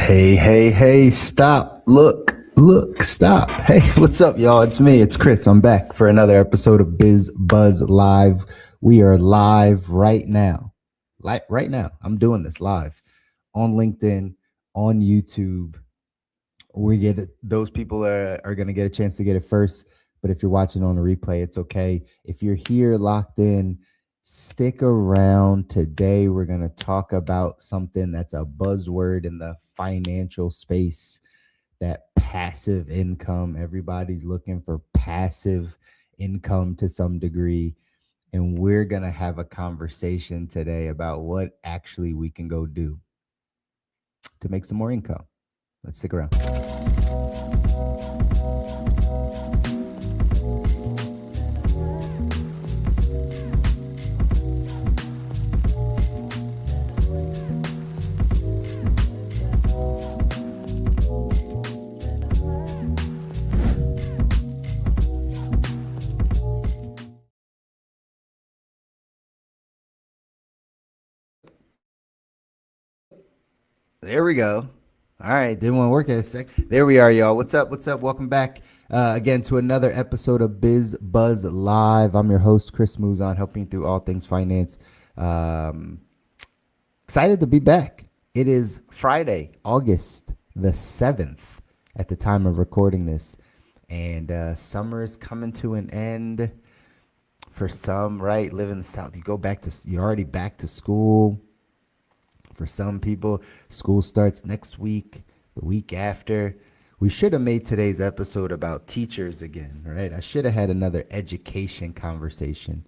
Hey, stop, look, stop. Hey, what's up, y'all? It's me, it's Chris. I'm back for another episode of BizBuzz Live. We are live right now. Right now. I'm doing this live on LinkedIn, on YouTube. Those people are going to get a chance to get it first. But if you're watching on a replay, it's okay. If you're here locked in, stick around. Today, we're going to talk about something that's a buzzword in the financial space, that passive income. Everybody's looking for passive income to some degree. And we're going to have a conversation today about what actually we can go do to make some more income. Let's stick around. There we go. All right, didn't want to work at a sec. There we are, y'all. What's up? Welcome back again to another episode of BizBuzz Live. I'm your host, Chris Muzon, helping you through all things finance. Excited to be back. It is Friday, August the 7th at the time of recording this. And summer is coming to an end for some, right? Live in the South. You're already back to school. For some people, school starts next week, the week after. We should have made today's episode about teachers again, right? I should have had another education conversation.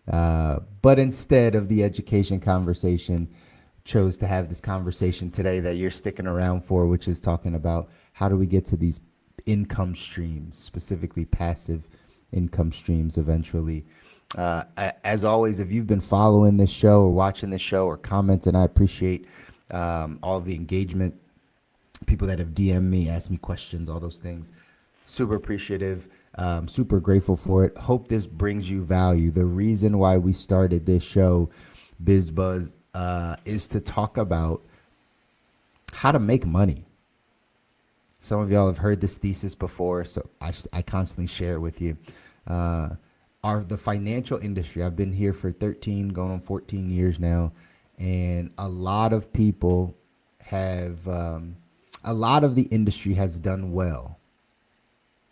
But instead of the education conversation, chose to have this conversation today that you're sticking around for, which is talking about how do we get to these income streams, specifically passive income streams eventually. As always, if you've been following this show or watching this show or commenting, I appreciate all the engagement. People that have DM'd me, asked me questions, all those things. Super appreciative. Super grateful for it. Hope this brings you value. The reason why we started this show, BizBuzz, is to talk about how to make money. Some of y'all have heard this thesis before, so I constantly share it with you. The financial industry, I've been here for 13, going on 14 years now, and a lot of people have, a lot of the industry has done well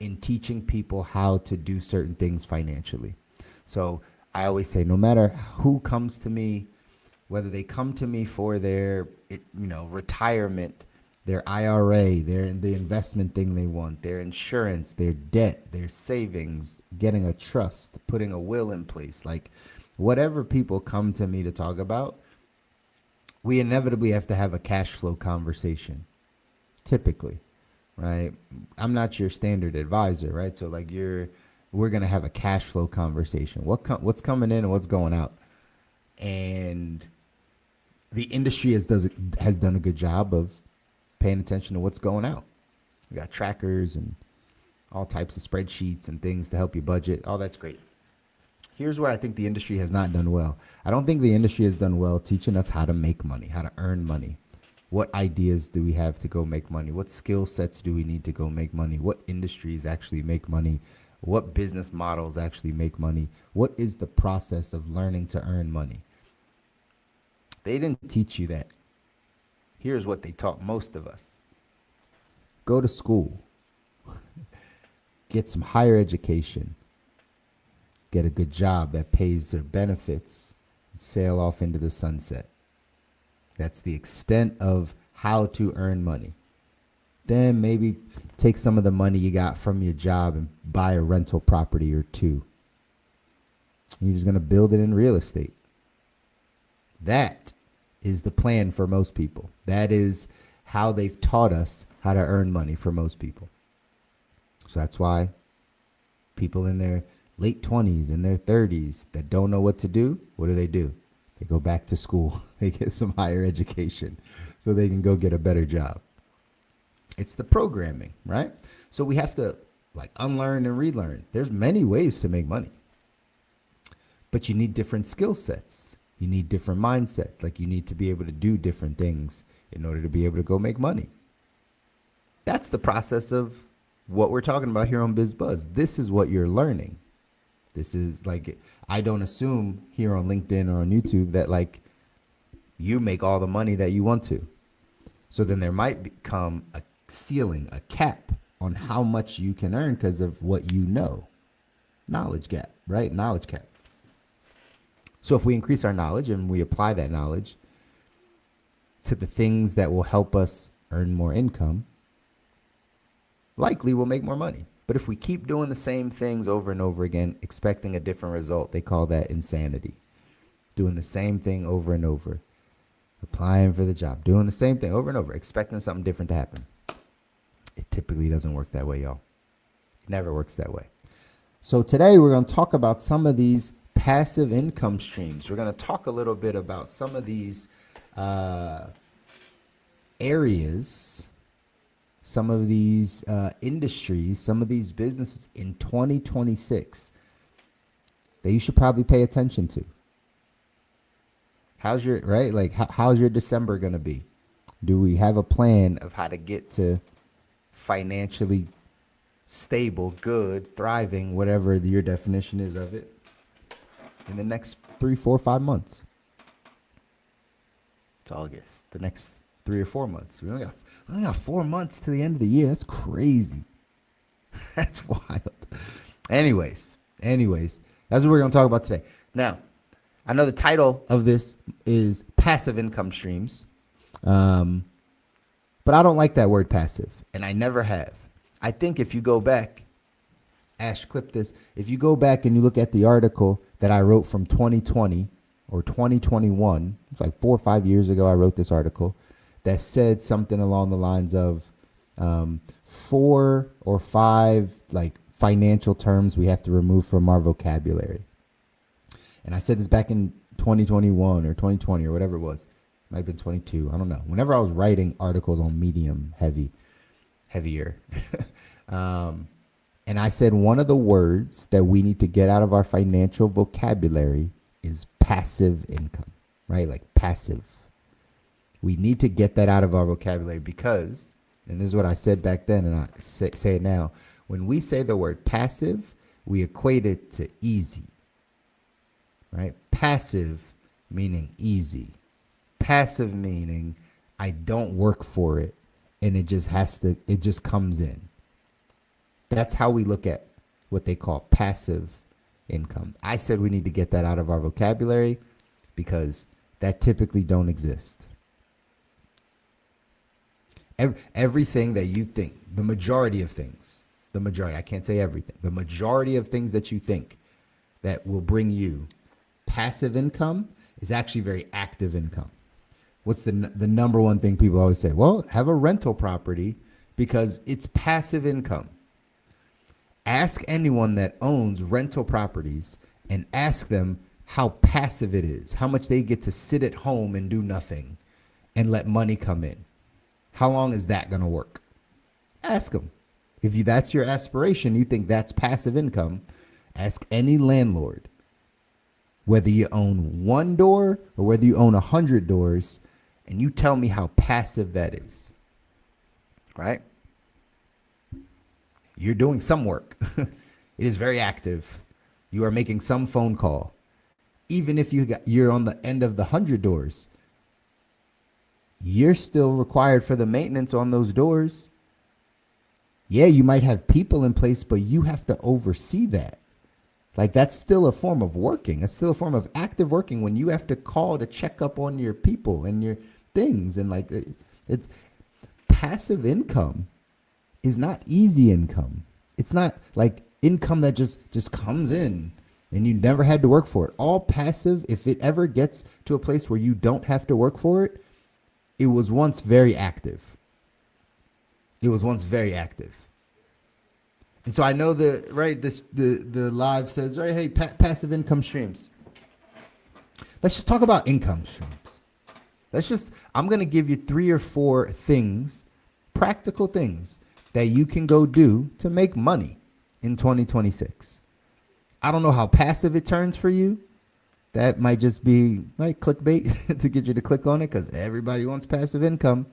in teaching people how to do certain things financially. So I always say, no matter who comes to me, whether they come to me for their, retirement, their IRA, the investment thing they want, their insurance, their debt, their savings, getting a trust, putting a will in place, like whatever people come to me to talk about, we inevitably have to have a cash flow conversation, typically, right? I'm not your standard advisor, right? So like we're going to have a cash flow conversation. What's coming in and what's going out? And the industry has done a good job of paying attention to what's going out. We got trackers and all types of spreadsheets and things to help you budget. All that's great. Here's where I think the industry has not done well. I don't think the industry has done well teaching us how to make money, how to earn money. What ideas do we have to go make money? What skill sets do we need to go make money? What industries actually make money? What business models actually make money? What is the process of learning to earn money? They didn't teach you that. Here's what they taught most of us. Go to school. Get some higher education. Get a good job that pays their benefits. And sail off into the sunset. That's the extent of how to earn money. Then maybe take some of the money you got from your job and buy a rental property or two. You're just going to build it in real estate. That is the plan for most people. That is how they've taught us how to earn money for most people. So that's why people in their late 20s, in their 30s that don't know what to do, what do? They go back to school. They get some higher education so they can go get a better job. It's the programming, right? So we have to unlearn and relearn. There's many ways to make money, but you need different skill sets. You need different mindsets. You need to be able to do different things in order to be able to go make money. That's the process of what we're talking about here on BizBuzz. This is what you're learning. This is like, I don't assume here on LinkedIn or on YouTube that like you make all the money that you want to. So then there might become a ceiling, a cap on how much you can earn because of what you know. Knowledge gap, right? Knowledge cap. So if we increase our knowledge and we apply that knowledge to the things that will help us earn more income, likely we'll make more money. But if we keep doing the same things over and over again, expecting a different result, they call that insanity. Doing the same thing over and over, applying for the job, doing the same thing over and over, expecting something different to happen. It typically doesn't work that way, y'all. It never works that way. So today we're going to talk about some of these passive income streams. We're going to talk a little bit about some of these areas, some of these industries, some of these businesses in 2026 that you should probably pay attention to. How's your, right? Like, how's your December going to be? Do we have a plan of how to get to financially stable, good, thriving, whatever your definition is of it, in the next 3, 4, 5 months? It's August. The next 3 or 4 months. We only got 4 months to the end of the year. That's crazy. That's wild. Anyways, that's what we're going to talk about today. Now, I know the title of this is passive income streams, but I don't like that word passive, and I never have. I think if you go back, Ash, clip this. If you go back and you look at the article that I wrote from 2020 or 2021, it's like 4 or 5 years ago I wrote this article that said something along the lines of 4 or 5 like financial terms we have to remove from our vocabulary. And I said this back in 2021 or 2020 or whatever it was. Might have been 22. I don't know. Whenever I was writing articles on Medium, heavier. And I said one of the words that we need to get out of our financial vocabulary is passive income, right? Like passive. We need to get that out of our vocabulary because, and this is what I said back then and I say it now, when we say the word passive, we equate it to easy, right? Passive meaning easy. Passive meaning I don't work for it and it just comes in. That's how we look at what they call passive income. I said we need to get that out of our vocabulary because that typically don't exist. Everything that you think, the majority of things, I can't say everything, the majority of things that you think that will bring you passive income is actually very active income. What's the number one thing people always say? Well, have a rental property because it's passive income. Ask anyone that owns rental properties and ask them how passive it is, how much they get to sit at home and do nothing and let money come in. How long is that going to work? Ask them. If that's your aspiration, you think that's passive income, ask any landlord, whether you own 1 door or whether you own 100 doors, and you tell me how passive that is, right? You're doing some work. It is very active. You are making some phone call. Even if you're on the end of the 100 doors, you're still required for the maintenance on those doors. Yeah, you might have people in place, but you have to oversee that. Like that's still a form of working. It's still a form of active working when you have to call to check up on your people and your things. And like it's passive income is not easy income. It's not like income that just comes in and you never had to work for it. All passive, if it ever gets to a place where you don't have to work for it, it was once very active. It was once very active. And so I know the live says, right, hey, passive income streams. Let's just talk about income streams. I'm going to give you 3 or 4 things, practical things that you can go do to make money in 2026. I don't know how passive it turns for you. That might just be like clickbait to get you to click on it because everybody wants passive income.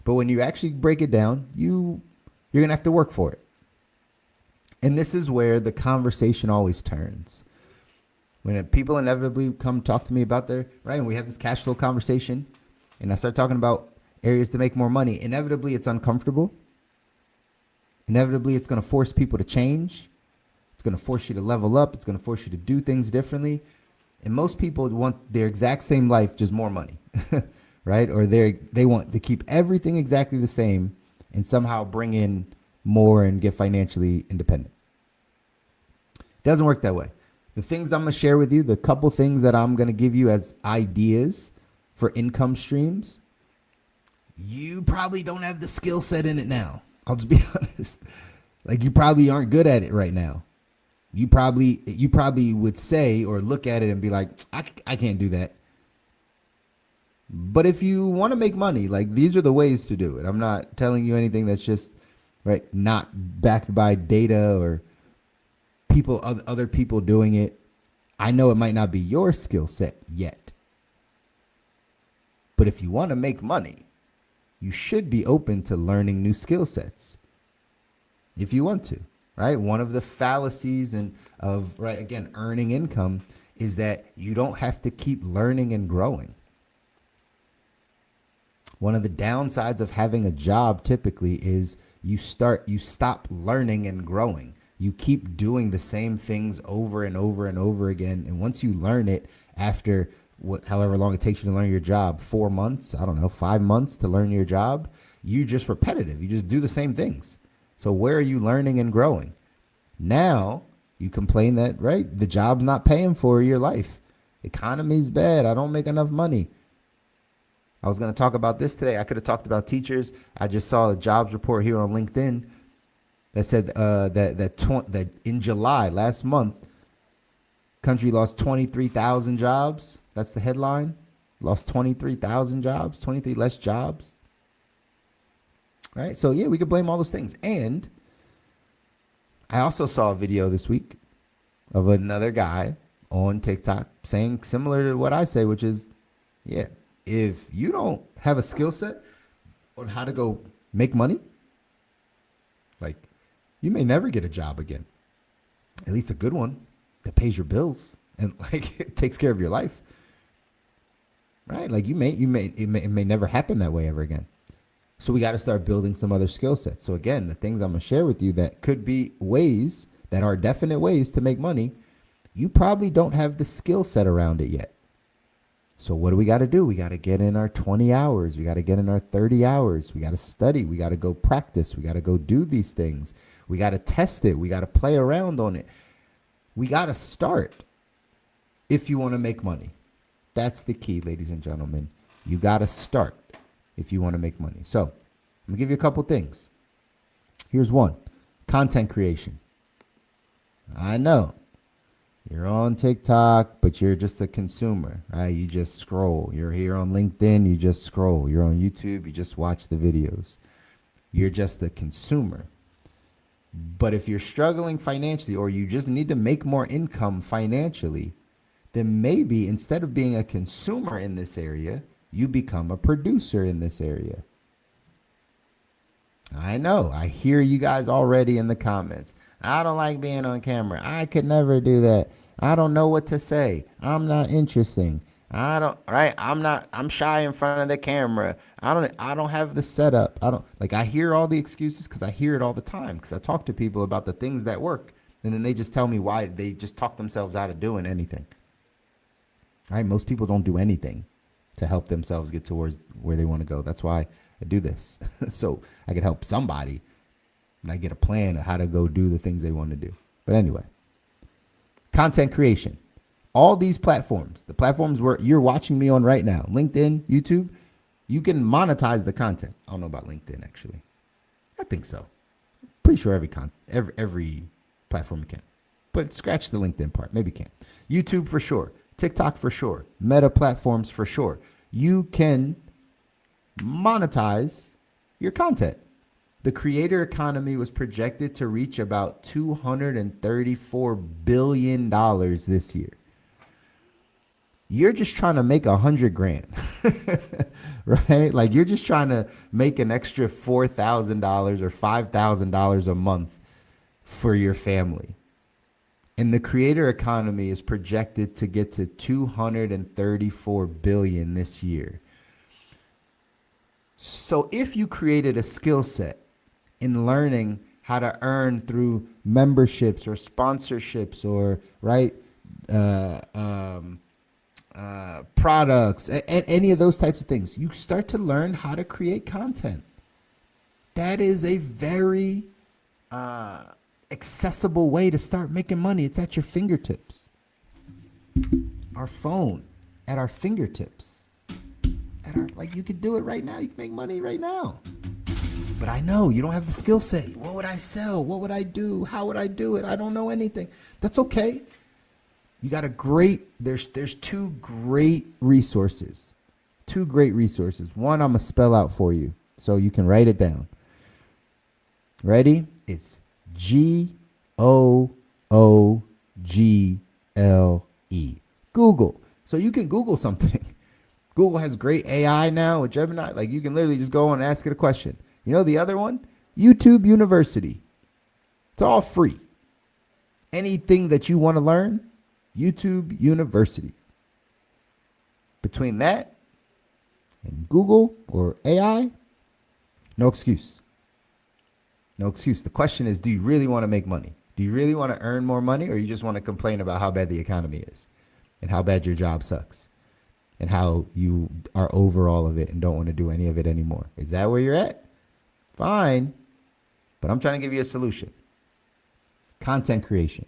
But when you actually break it down, you're going to have to work for it. And this is where the conversation always turns. When people inevitably come talk to me about and we have this cash flow conversation, and I start talking about areas to make more money, inevitably it's uncomfortable. Inevitably it's going to force people to change. It's going to force you to level up. It's going to force you to do things differently. And most people want their exact same life, just more money, right? Or they want to keep everything exactly the same and somehow bring in more and get financially independent. It doesn't work that way. The things I'm going to share with you, the couple things that I'm going to give you as ideas for income streams, you probably don't have the skill set in it now. I'll just be honest. Like, you probably aren't good at it right now. You probably would say or look at it and be like, I can't do that. But if you want to make money, like, these are the ways to do it. I'm not telling you anything that's just not backed by data or other people doing it. I know it might not be your skill set yet. But if you want to make money, you should be open to learning new skill sets. If you want to. Right? One of the fallacies of earning income is that you don't have to keep learning and growing. One of the downsides of having a job typically is you stop learning and growing. You keep doing the same things over and over and over again. And once you learn it after however long it takes you to learn your job, 4 months, 5 months to learn your job, you're just repetitive. You just do the same things. So where are you learning and growing? Now you complain that, the job's not paying for your life. Economy's bad. I don't make enough money. I was going to talk about this today. I could have talked about teachers. I just saw a jobs report here on LinkedIn that said that in July last month, country lost 23,000 jobs. That's the headline. Lost 23,000 jobs, 23 less jobs. Right? So yeah, we could blame all those things. And I also saw a video this week of another guy on TikTok saying similar to what I say, which is, if you don't have a skill set on how to go make money, you may never get a job again. At least a good one that pays your bills and it takes care of your life. Right? It may never happen that way ever again. So we got to start building some other skill sets. So again, the things I'm going to share with you that could be ways that are definite ways to make money, you probably don't have the skill set around it yet. So what do? We got to get in our 20 hours. We got to get in our 30 hours. We got to study. We got to go practice. We got to go do these things. We got to test it. We got to play around on it. We got to start if you want to make money. That's the key, ladies and gentlemen. You got to start if you want to make money. So I'm going to give you a couple things. Here's one. Content creation. I know you're on TikTok, but you're just a consumer, right? You just scroll. You're here on LinkedIn, you just scroll. You're on YouTube, you just watch the videos. You're just a consumer. But if you're struggling financially or you just need to make more income financially, then maybe instead of being a consumer in this area, you become a producer in this area. I know. I hear you guys already in the comments. I don't like being on camera. I could never do that. I don't know what to say. I'm not interesting. I'm shy in front of the camera. I don't have the setup. I hear all the excuses because I hear it all the time because I talk to people about the things that work and then they just tell me why they just talk themselves out of doing anything. All right. Most people don't do anything to help themselves get towards where they want to go. That's why I do this. So I can help somebody and I get a plan of how to go do the things they want to do. But anyway, content creation. All these platforms, the platforms where you're watching me on right now, LinkedIn, YouTube, you can monetize the content. I don't know about LinkedIn, actually. I think so. Pretty sure every platform you can. But scratch the LinkedIn part. Maybe you can. YouTube for sure. TikTok for sure. Meta platforms for sure. You can monetize your content. The creator economy was projected to reach about $234 billion this year. you're just trying to make 100 grand, right? Like you're just trying to make an extra $4,000 or $5,000 a month for your family. And the creator economy is projected to get to 234 billion this year. So if you created a skill set in learning how to earn through memberships or sponsorships or products and any of those types of things, you start to learn how to create content. That is a very accessible way to start making money. It's at your fingertips. Our phone at our fingertips. Like you could do it right now. You can make money right now. But I know you don't have the skill set. What would I sell? What would I do? How would I do it? I don't know anything. That's okay. You got there's two great resources. Two great resources. One I'm going to spell out for you so you can write it down. Ready? It's Google. Google. So you can Google something. Google has great AI now with Gemini. Like you can literally just go on and ask it a question. You know the other one? YouTube University. It's all free. Anything that you want to learn, YouTube University. Between that and Google or AI, no excuse. No excuse. The question is, do you really want to make money? Do you really want to earn more money, or you just want to complain about how bad the economy is and how bad your job sucks and how you are over all of it and don't want to do any of it anymore? Is that where you're at? Fine. But I'm trying to give you a solution. Content creation.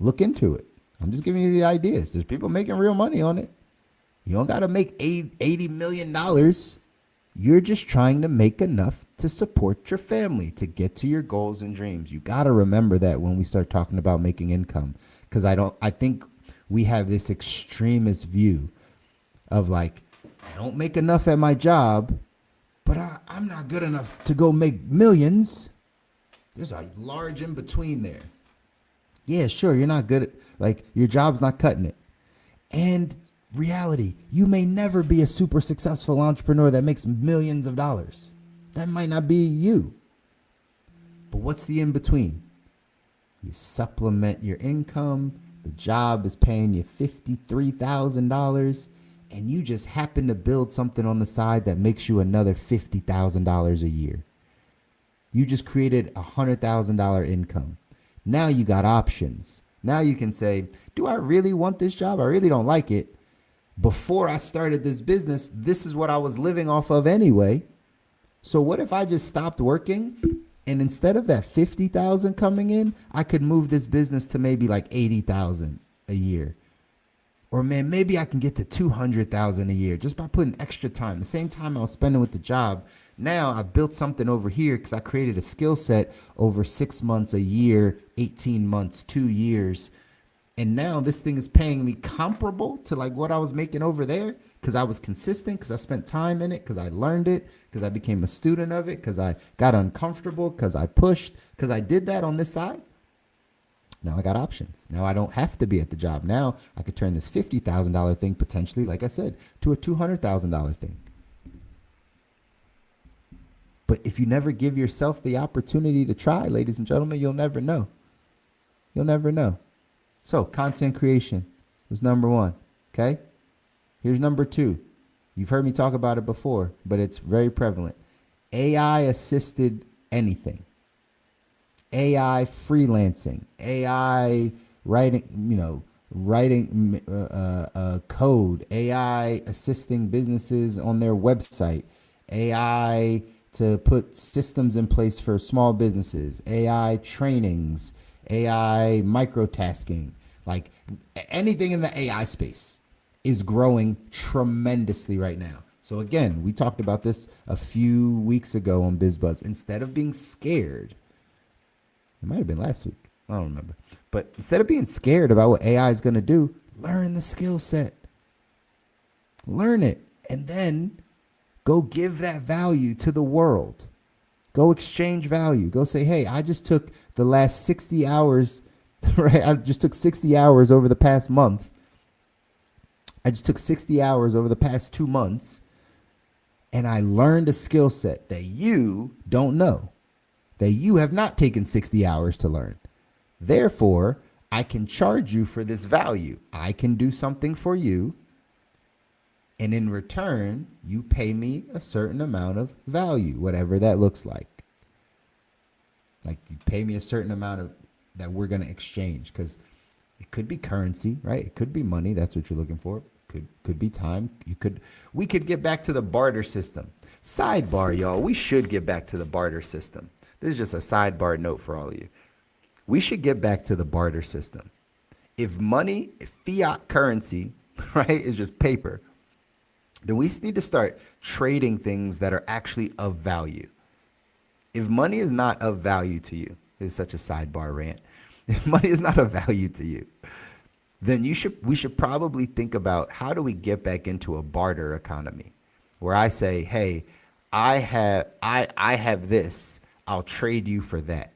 Look into it. I'm just giving you the ideas. There's people making real money on it. You don't got to make $80 million. You're just trying to make enough to support your family, to get to your goals and dreams. You got to remember that when we start talking about making income, because I think we have this extremist view of like, I don't make enough at my job, but I'm not good enough to go make millions. There's a large in between there. Yeah, sure, you're not good at, like, your job's not cutting it. And reality, you may never be a super successful entrepreneur that makes millions of dollars. That might not be you. But what's the in between? You supplement your income. The job is paying you $53,000, and you just happen to build something on the side that makes you another $50,000 a year. You just created $100,000 income. Now you got options. Now you can say, do I really want this job? I really don't like it. Before I started this business, this is what I was living off of anyway. So what if I just stopped working, and instead of that 50,000 coming in, I could move this business to maybe like 80,000 a year. Or man, maybe I can get to 200,000 a year just by putting extra time. The same time I was spending with the job. Now I built something over here because I created a skill set over 6 months, a year, 18 months, 2 years. And now this thing is paying me comparable to like what I was making over there because I was consistent, because I spent time in it, because I learned it, because I became a student of it, because I got uncomfortable, because I pushed, because I did that on this side. Now I got options. Now I don't have to be at the job. Now I could turn this $50,000 thing potentially, like I said, to a $200,000 thing. But if you never give yourself the opportunity to try, ladies and gentlemen, you'll never know. You'll never know. So content creation was number one. Okay. Here's number two. You've heard me talk about it before, but it's very prevalent. AI assisted anything. AI freelancing, AI writing, code, AI assisting businesses on their website, AI to put systems in place for small businesses, AI trainings, AI microtasking, like anything in the AI space is growing tremendously right now. So again, we talked about this a few weeks ago on BizBuzz. Instead of being scared, it might have been last week, I don't remember. But instead of being scared about what AI is going to do, learn the skill set. Learn it. And then go give that value to the world. Go exchange value. Go say, hey, I just took the last 60 hours, right? I just took 60 hours over the past month I just took 60 hours over the past 2 months and I learned a skill set that you don't know, that you have not taken 60 hours to learn. Therefore, I can charge you for this value. I can do something for you, and in return, you pay me a certain amount of value, whatever that looks like. Like you pay me a certain amount of that we're going to exchange, because it could be currency, right? It could be money. That's what you're looking for. Could be time. We could get back to the barter system. Sidebar, y'all. We should get back to the barter system. This is just a sidebar note for all of you. We should get back to the barter system. If fiat currency, right, is just paper, then we need to start trading things that are actually of value. If money is not of value to you, this is such a sidebar rant. If money is not of value to you, then we should probably think about, how do we get back into a barter economy where I say, hey, I have this, I'll trade you for that.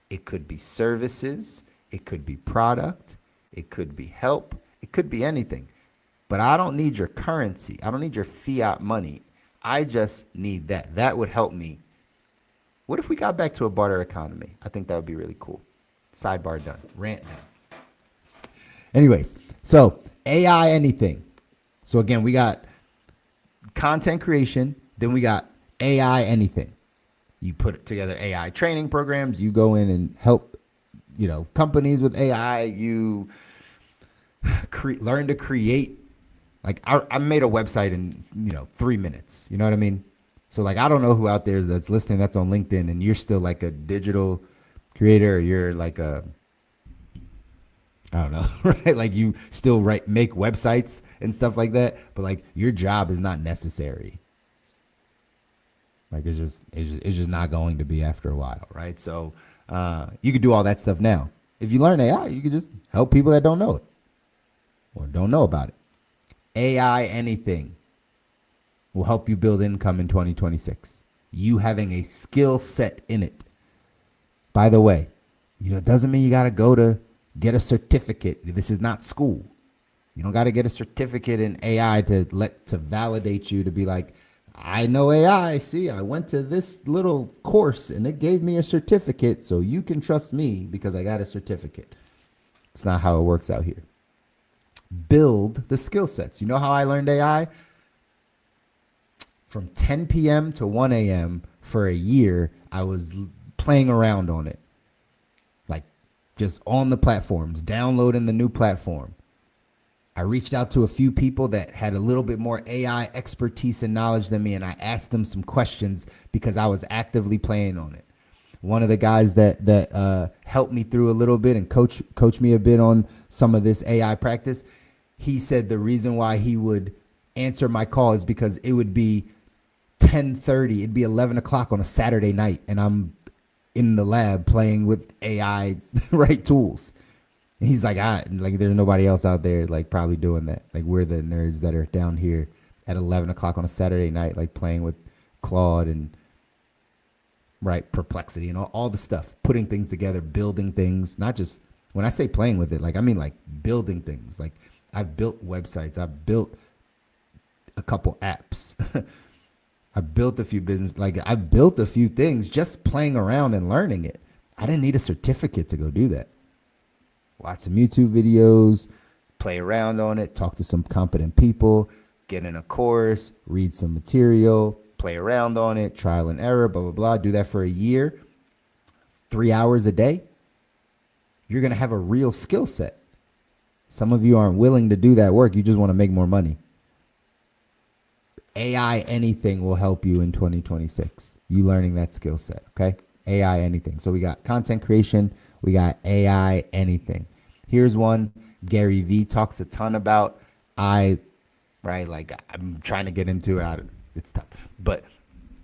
It could be services, it could be product, it could be help, it could be anything. But I don't need your currency. I don't need your fiat money. I just need that. That would help me. What if we got back to a barter economy? I think that would be really cool. Sidebar done. Rant done. Anyways, so AI anything. So again, we got content creation, then we got AI anything. You put together AI training programs, you go in and help, companies with AI, you learn to create. Like I made a website in, 3 minutes, you know what I mean? So like, I don't know who out there that's listening that's on LinkedIn and you're still like a digital creator, or you're like I don't know, right? Like you still make websites and stuff like that, but like your job is not necessary. Like it's just not going to be after a while, right? So you could do all that stuff now. If you learn AI, you could just help people that don't know it or don't know about it. AI anything will help you build income in 2026. You having a skill set in it. By the way, it doesn't mean you got to go to get a certificate. This is not school. You don't got to get a certificate in AI to validate you, to be like, I know AI. See, I went to this little course and it gave me a certificate, so you can trust me because I got a certificate. It's not how it works out here. Build the skill sets. You know how I learned AI? From 10 p.m. to 1 a.m. for a year, I was playing around on it. Like just on the platforms, downloading the new platform. I reached out to a few people that had a little bit more AI expertise and knowledge than me, and I asked them some questions because I was actively playing on it. One of the guys that helped me through a little bit and coach me a bit on some of this AI practice, he said the reason why he would answer my call is because it would be 10:30, it'd be 11 o'clock on a Saturday night, and I'm in the lab playing with AI right tools. And he's like, there's nobody else out there like probably doing that. Like we're the nerds that are down here at 11 o'clock on a Saturday night, like playing with Claude and Perplexity and all the stuff, putting things together, building things. Not just when I say playing with it, like I mean like building things. Like I've built websites, I've built a couple apps. I built a few I built a few things just playing around and learning it. I didn't need a certificate to go do that. Watch some YouTube videos, play around on it, talk to some competent people, get in a course, read some material, play around on it, trial and error, blah, blah, blah. Do that for a year, 3 hours a day. You're going to have a real skill set. Some of you aren't willing to do that work. You just want to make more money. AI anything will help you in 2026. You learning that skill set, okay? AI anything. So we got content creation. We got AI anything. Here's one Gary Vee talks a ton about. I'm trying to get into it. It's tough. But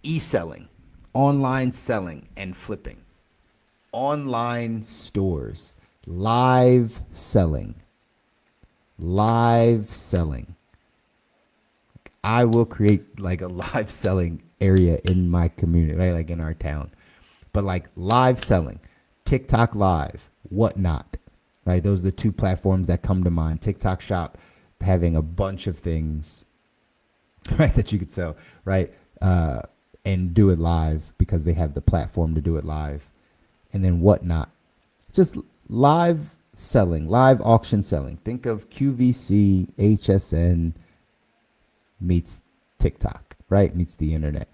e-selling, online selling and flipping, online stores, live selling. I will create like a live selling area in my community, right? Like in our town. But like live selling, TikTok live, whatnot, right? Those are the two platforms that come to mind. TikTok shop, having a bunch of things, right, that you could sell, right, and do it live because they have the platform to do it live, and then whatnot. Just live selling, live auction selling. Think of QVC, HSN meets TikTok, right? Meets the internet,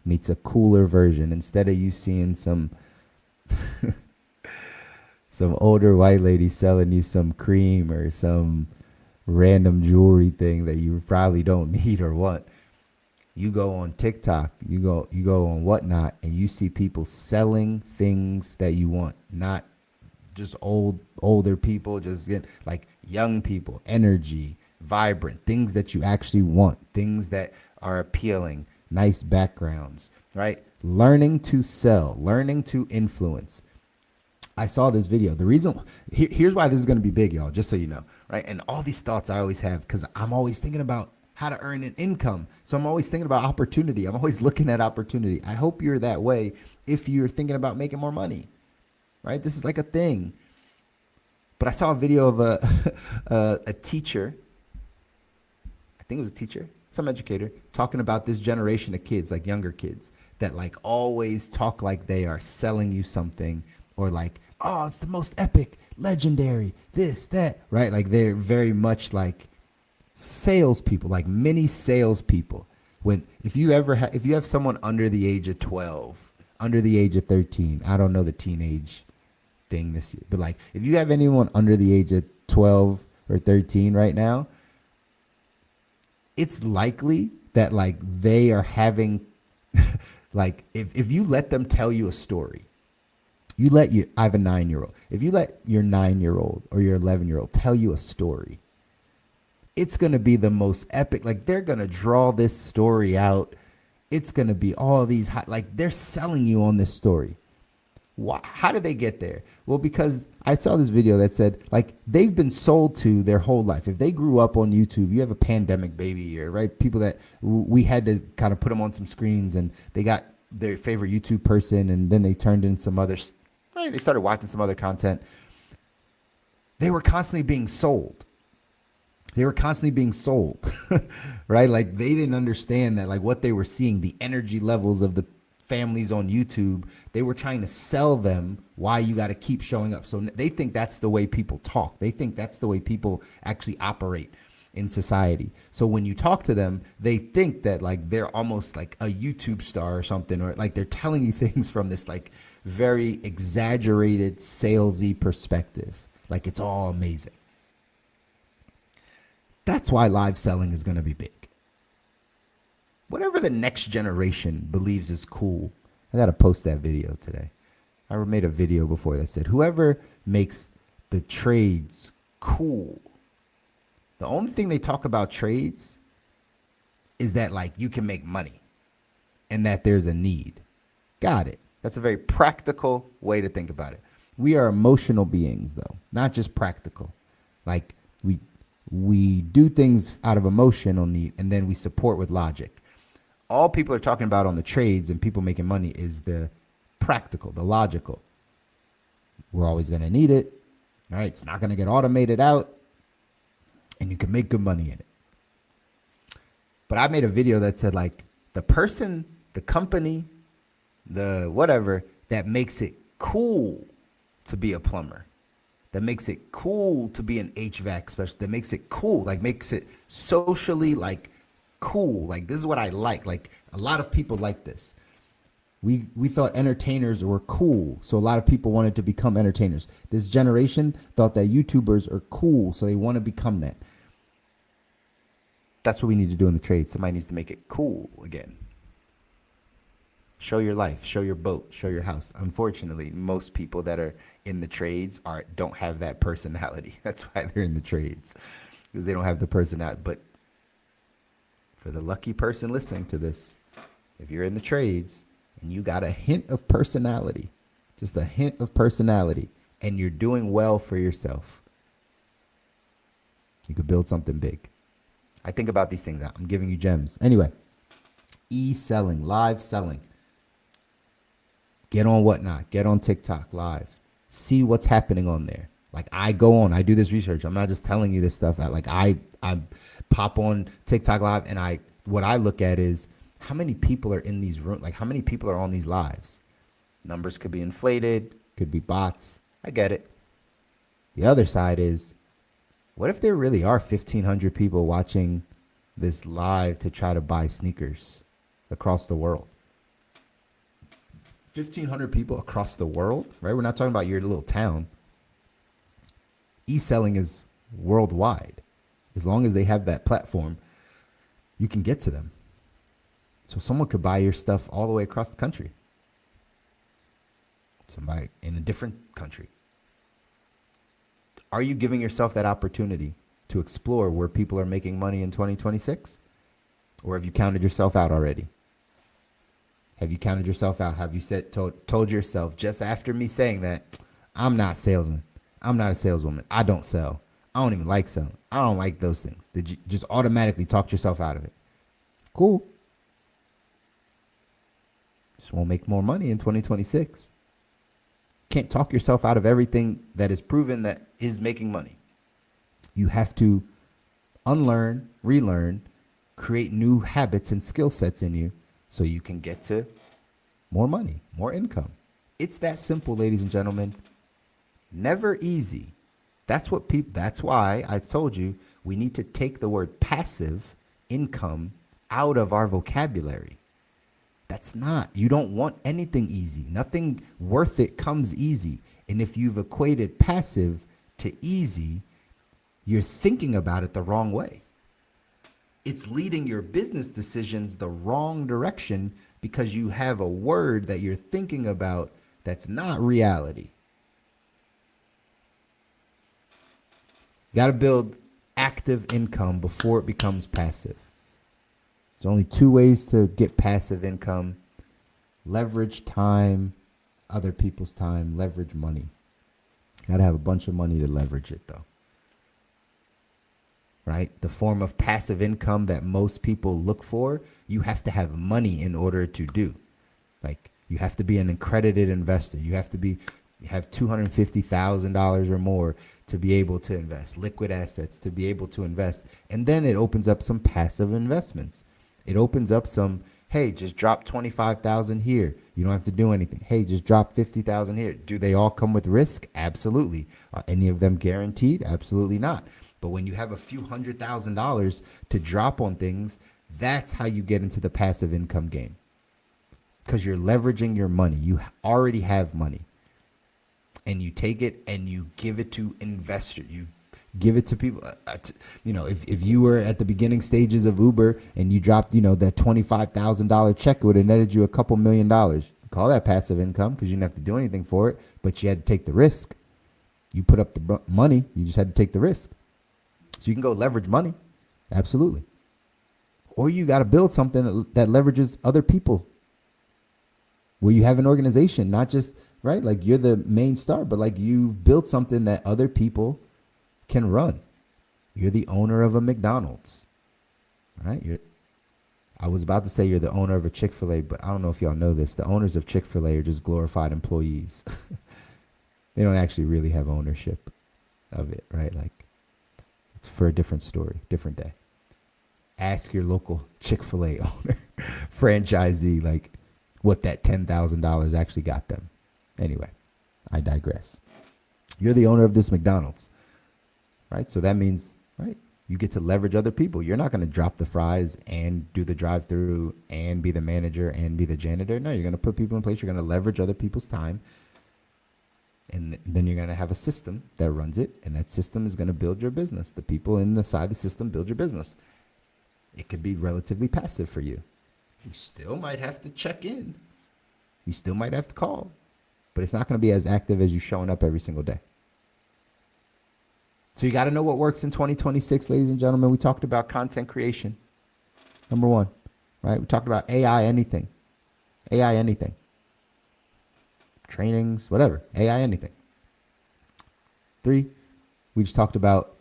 meets a cooler version. Instead of you seeing some older white lady selling you some cream or some random jewelry thing that you probably don't need or want. You go on TikTok, you go on whatnot, and you see people selling things that you want, not just older people, just like young people, energy, vibrant, things that you actually want, things that are appealing, nice backgrounds, right? Learning to sell, learning to influence. I saw this video. The reason, here's why this is going to be big, y'all, just so you know, right? And all these thoughts I always have because I'm always thinking about how to earn an income. So I'm always thinking about opportunity. I'm always looking at opportunity. I hope you're that way if you're thinking about making more money, right? This is like a thing. But I saw a video of a teacher. I think it was a teacher, some educator, talking about this generation of kids, like younger kids, that like always talk like they are selling you something, or like, oh, it's the most epic, legendary, this, that, right? Like they're very much like salespeople, like mini salespeople. If you have someone under the age of 12, under the age of 13, I don't know the teenage thing this year, but like if you have anyone under the age of 12 or 13 right now, it's likely that like they are having like if you let them tell you a story, I have a 9-year-old. If you let your 9-year-old or your 11-year-old tell you a story, it's going to be the most epic. Like they're going to draw this story out. It's going to be all these like they're selling you on this story. How did they get there? Well, because I saw this video that said like they've been sold to their whole life. If they grew up on YouTube, you have a pandemic baby year, right? People that we had to kind of put them on some screens and they got their favorite YouTube person and then they turned in some other, right? They started watching some other content. They were constantly being sold. Right? Like they didn't understand that like what they were seeing, the energy levels of the families on YouTube, they were trying to sell them why you got to keep showing up. So they think that's the way people talk. They think that's the way people actually operate in society. So when you talk to them, they think that like they're almost like a YouTube star or something, or like they're telling you things from this like very exaggerated salesy perspective. Like it's all amazing. That's why live selling is going to be big. Whatever the next generation believes is cool. I got to post that video today. I made a video before that said, whoever makes the trades cool. The only thing they talk about trades is that like you can make money and that there's a need. Got it. That's a very practical way to think about it. We are emotional beings though, not just practical. Like we do things out of emotional need and then we support with logic. All people are talking about on the trades and people making money is the practical, the logical. We're always going to need it. All right. It's not going to get automated out and you can make good money in it. But I made a video that said like the person, the company, the whatever that makes it cool to be a plumber, that makes it cool to be an HVAC specialist, that makes it cool, like makes it socially like cool. Like this is what I like a lot of people like this. We thought entertainers were cool. So a lot of people wanted to become entertainers. This generation thought that YouTubers are cool. So they want to become that. That's what we need to do in the trade. Somebody needs to make it cool again. Show your life, show your boat, show your house. Unfortunately, most people that are in the trades don't have that personality. That's why they're in the trades, because they don't have the personality. But for the lucky person listening to this, if you're in the trades and you got a hint of personality, just a hint of personality, and you're doing well for yourself, you could build something big. I think about these things. I'm giving you gems. Anyway, e-selling, live selling. Get on whatnot. Get on TikTok live. See what's happening on there. Like I go on, I do this research. I'm not just telling you this stuff. I pop on TikTok live and what I look at is how many people are in these rooms, like how many people are on these lives. Numbers could be inflated, could be bots. I get it. The other side is, what if there really are 1,500 people watching this live to try to buy sneakers across the world? 1,500 people across the world, right? We're not talking about your little town. E-selling is worldwide. As long as they have that platform, you can get to them. So someone could buy your stuff all the way across the country. Somebody in a different country. Are you giving yourself that opportunity to explore where people are making money in 2026? Or have you counted yourself out already? Have you counted yourself out? Have you told yourself, just after me saying that, I'm not a salesman. I'm not a saleswoman. I don't sell. I don't even like selling. I don't like those things. Did you just automatically talk yourself out of it? Cool. Just won't make more money in 2026. Can't talk yourself out of everything that is proven that is making money. You have to unlearn, relearn, create new habits and skill sets in you so you can get to more money, more income. It's that simple, ladies and gentlemen. Never easy. That's why I told you we need to take the word passive income out of our vocabulary. You don't want anything easy. Nothing worth it comes easy. And if you've equated passive to easy, you're thinking about it the wrong way. It's leading your business decisions the wrong direction because you have a word that you're thinking about that's not reality. You got to build active income before it becomes passive. There's only two ways to get passive income: leverage time, other people's time, leverage money. Got to have a bunch of money to leverage it, though. Right? The form of passive income that most people look for, you have to have money in order to do. Like, you have to be an accredited investor. You have $250,000 or more to be able to invest, liquid assets to be able to invest. And then it opens up some passive investments. It opens up some, hey, just drop 25,000 here. You don't have to do anything. Hey, just drop 50,000 here. Do they all come with risk? Absolutely. Are any of them guaranteed? Absolutely not. But when you have a few $100,000 to drop on things, that's how you get into the passive income game. Because you're leveraging your money. You already have money. And you take it and you give it to investors. You give it to people. If you were at the beginning stages of Uber and you dropped, that $25,000 check, it would have netted you a couple $1 million. You call that passive income because you didn't have to do anything for it, but you had to take the risk. You put up the money. You just had to take the risk. So you can go leverage money. Absolutely. Or you got to build something that leverages other people, where you have an organization, not just, right? Like you're the main star, but like you've built something that other people can run. You're the owner of a McDonald's, right? I was about to say you're the owner of a Chick-fil-A, but I don't know if y'all know this. The owners of Chick-fil-A are just glorified employees. They don't actually really have ownership of it, right? Like, it's for a different story, different day. Ask your local Chick-fil-A owner, franchisee, like what that $10,000 actually got them. Anyway, I digress. You're the owner of this McDonald's, right? So that means, right, you get to leverage other people. You're not going to drop the fries and do the drive-through and be the manager and be the janitor. No, you're going to put people in place. You're going to leverage other people's time. And then you're going to have a system that runs it, and that system is going to build your business. The people inside the system build your business. It could be relatively passive for you. You still might have to check in. You still might have to call. But it's not going to be as active as you showing up every single day. So you got to know what works in 2026, ladies and gentlemen. We talked about content creation. Number one, right? We talked about AI anything. AI anything. Trainings, whatever. AI anything. 3, we just talked about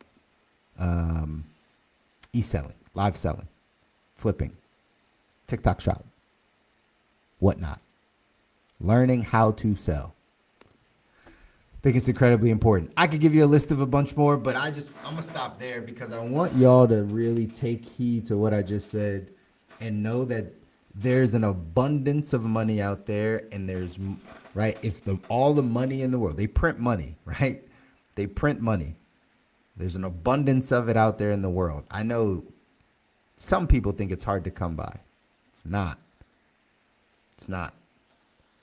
e-selling, live selling, flipping, TikTok shop, whatnot. Learning how to sell. think it's incredibly important. I could give you a list of a bunch more, but I'm going to stop there because I want y'all to really take heed to what I just said and know that there's an abundance of money out there, and there's, right, if all the money in the world, they print money, right? They print money. There's an abundance of it out there in the world. I know some people think it's hard to come by. It's not. It's not.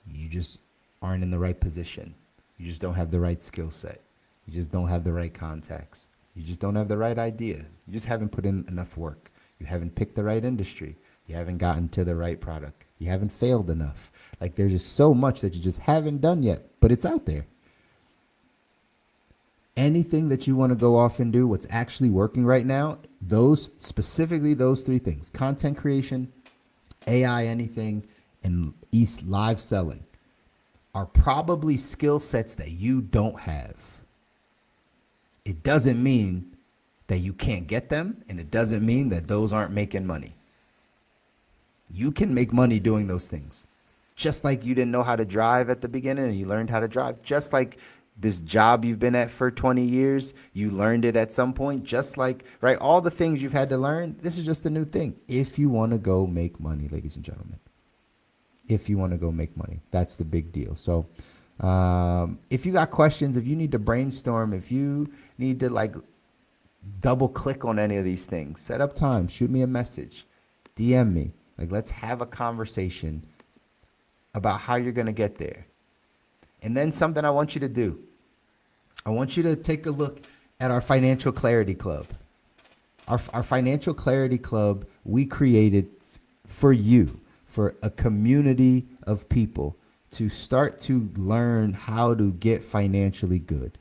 You just aren't in the right position. You just don't have the right skill set. You just don't have the right contacts. You just don't have the right idea. You just haven't put in enough work. You haven't picked the right industry. You haven't gotten to the right product. You haven't failed enough. Like, there's just so much that you just haven't done yet, but it's out there. Anything that you want to go off and do, what's actually working right now, specifically those three things: content creation, AI, anything, and live selling, are probably skill sets that you don't have. It doesn't mean that you can't get them, and it doesn't mean that those aren't making money. You can make money doing those things. Just like you didn't know how to drive at the beginning and you learned how to drive. Just like this job you've been at for 20 years, you learned it at some point. Just like, right, all the things you've had to learn, this is just a new thing. If you want to go make money, ladies and gentlemen. If you want to go make money, that's the big deal. So if you got questions, if you need to brainstorm, if you need to like double click on any of these things, set up time, shoot me a message, DM me. Like, let's have a conversation about how you're going to get there. And then something I want you to do. I want you to take a look at our Financial Clarity Club. Our Financial Clarity Club, we created for you, for a community of people to start to learn how to get financially good.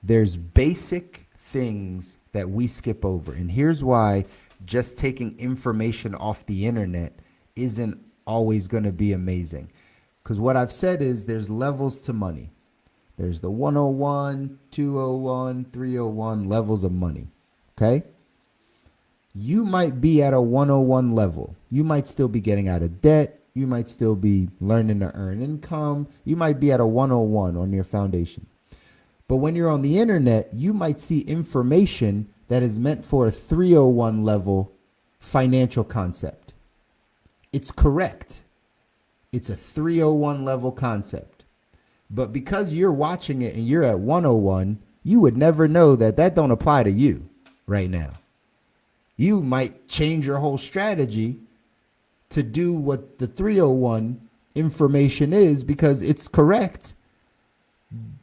There's basic things that we skip over. And here's why just taking information off the internet isn't always going to be amazing. Because what I've said is there's levels to money. There's the 101, 201, 301 levels of money. Okay? You might be at a 101 level. You might still be getting out of debt. You might still be learning to earn income. You might be at a 101 on your foundation. But when you're on the internet, you might see information that is meant for a 301 level financial concept. It's correct. It's a 301 level concept. But because you're watching it and you're at 101, you would never know that don't apply to you right now. You might change your whole strategy to do what the 301 information is because it's correct.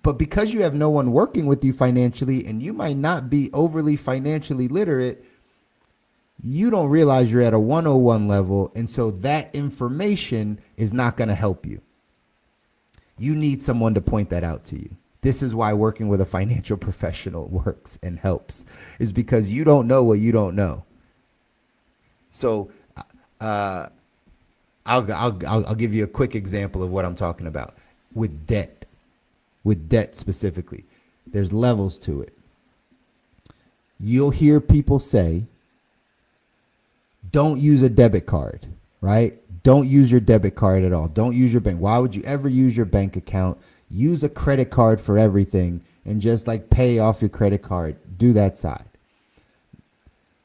But because you have no one working with you financially and you might not be overly financially literate, you don't realize you're at a 101 level. And so that information is not going to help you. You need someone to point that out to you. This is why working with a financial professional works and helps, is because you don't know what you don't know. So I'll give you a quick example of what I'm talking about with debt. With debt specifically, there's levels to it. You'll hear people say, don't use a debit card, right? Don't use your debit card at all. Don't use your bank. Why would you ever use your bank account? Use a credit card for everything and just like pay off your credit card. Do that side.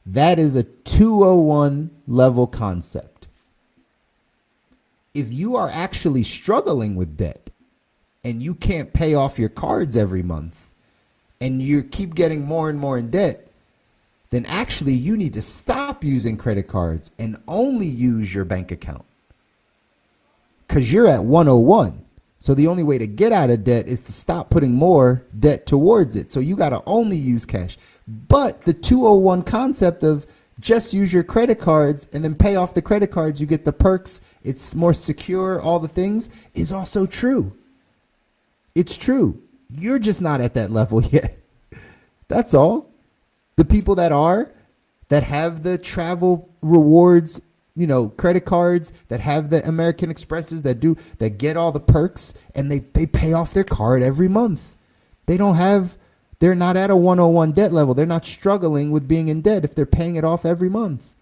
That is a 201 level concept. If you are actually struggling with debt, and you can't pay off your cards every month, and you keep getting more and more in debt, then actually you need to stop using credit cards and only use your bank account. Because you're at 101. So the only way to get out of debt is to stop putting more debt towards it. So you got to only use cash. But the 201 concept of just use your credit cards and then pay off the credit cards, you get the perks, it's more secure, all the things, is also true. It's true. You're just not at that level yet. That's all. The people that have the travel rewards, credit cards, that have the American Expresses, that get all the perks, and they pay off their card every month. They're not at a 101 debt level. They're not struggling with being in debt if they're paying it off every month.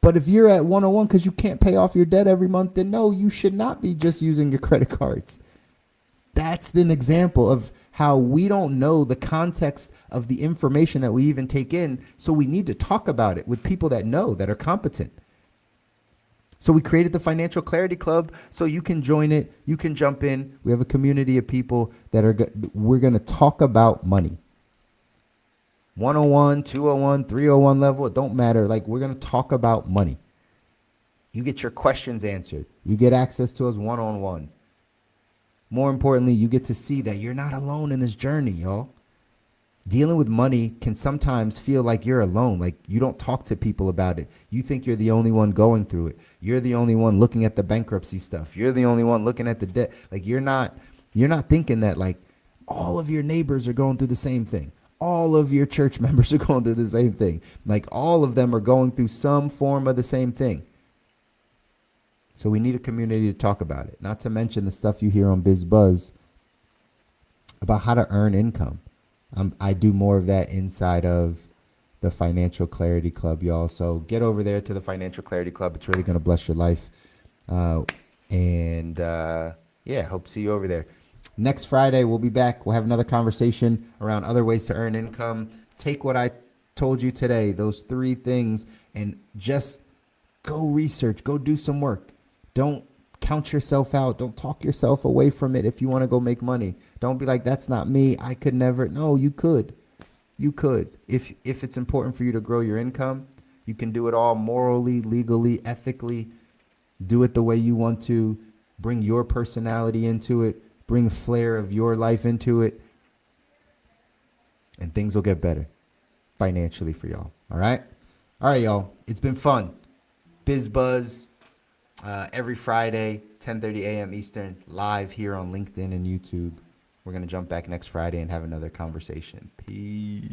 But if you're at 101 because you can't pay off your debt every month, then no, you should not be just using your credit cards. That's an example of how we don't know the context of the information that we even take in. So we need to talk about it with people that know, that are competent. So we created the Financial Clarity Club so you can join it. You can jump in. We have a community of people that we're going to talk about money. 101, 201, 301 level, it don't matter. Like, we're going to talk about money. You get your questions answered. You get access to us one-on-one. More importantly, you get to see that you're not alone in this journey, y'all. Dealing with money can sometimes feel like you're alone, like you don't talk to people about it. You think you're the only one going through it. You're the only one looking at the bankruptcy stuff. You're the only one looking at the debt. Like, you're not thinking that like all of your neighbors are going through the same thing. All of your church members are going through the same thing. Like, all of them are going through some form of the same thing. So we need a community to talk about it. Not to mention the stuff you hear on BizBuzz about how to earn income. I do more of that inside of the Financial Clarity Club, y'all. So get over there to the Financial Clarity Club. It's really going to bless your life. Yeah, hope to see you over there. Next Friday, we'll be back. We'll have another conversation around other ways to earn income. Take what I told you today, those 3 things, and just go research, go do some work. Don't count yourself out. Don't talk yourself away from it if you want to go make money. Don't be like, that's not me. I could never. No, you could. You could. If it's important for you to grow your income, you can do it all morally, legally, ethically. Do it the way you want to. Bring your personality into it. Bring a flair of your life into it. And things will get better financially for y'all. All right? All right, y'all. It's been fun. BizBuzz. Every Friday, 10:30 a.m. Eastern, live here on LinkedIn and YouTube. We're going to jump back next Friday and have another conversation. Peace.